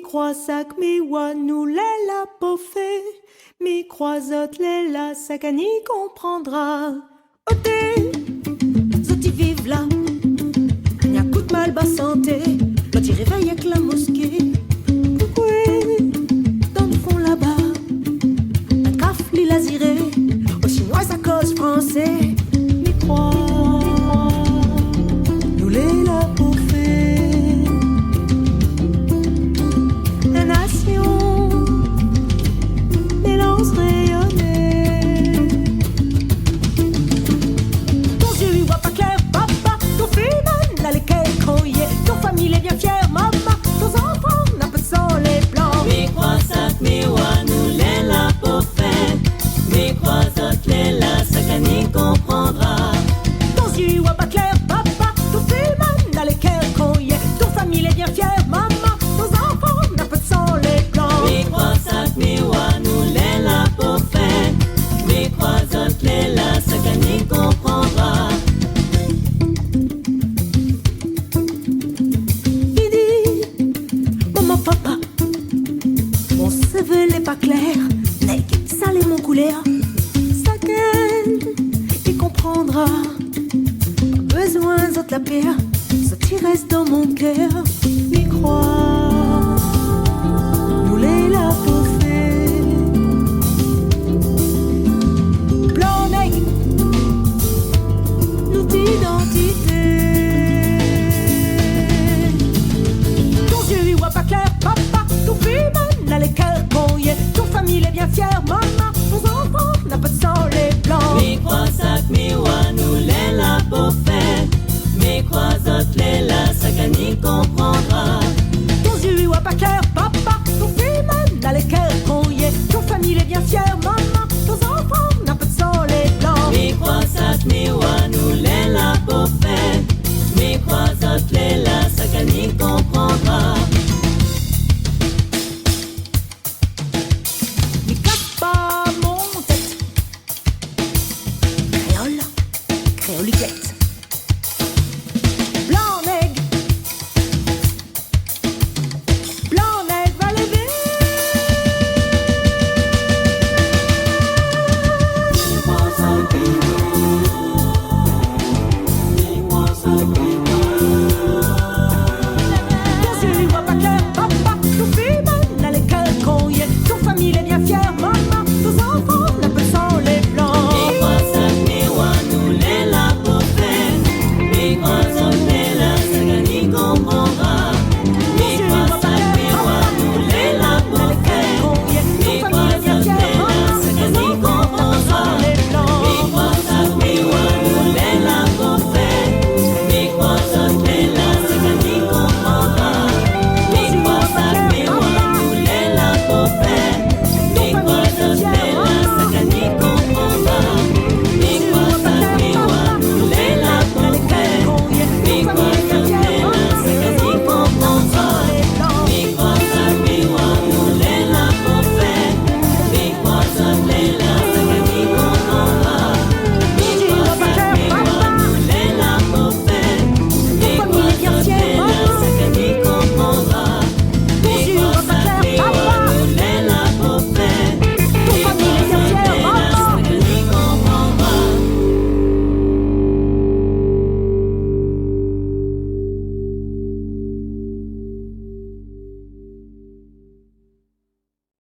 Mi croisac, mi wa, nous les la pofé. Mi croisote, les la, sakani comprendra. Oté, zoti vive là. N'y a coup de mal, bas santé. Quand il réveille avec la mosquée. Oui, dans le fond là-bas. Un caf, lila ziré. Aux Chinois, à cause français. Mi crois, nous les la pofé. La nation, mélange rayonnée. Ton yeux, il voit pas clair, papa. Ton film, là, les croyez. Ton famille est bien fière, maman. Ton enfant n'a pas sans les blancs. Mi croisac, mi wa, nous les la pofé. Mi croisote, les la, sakani comprendra. Ton yeux, il voit pas clair, papa. Ton film, là, les croyez. Ton famille est bien fière, maman. Ton enfant n'a pas sans les blancs. Mi croisac, mi wa, nous les la pofé. Mi croisote, les la, sakani comprendra. Didi, maman, papa, mon CV n'est pas clair. Nèg, ça l'est mon couleur. Saken, il comprendra. Besoin de la paix, ça t'y reste dans mon cœur.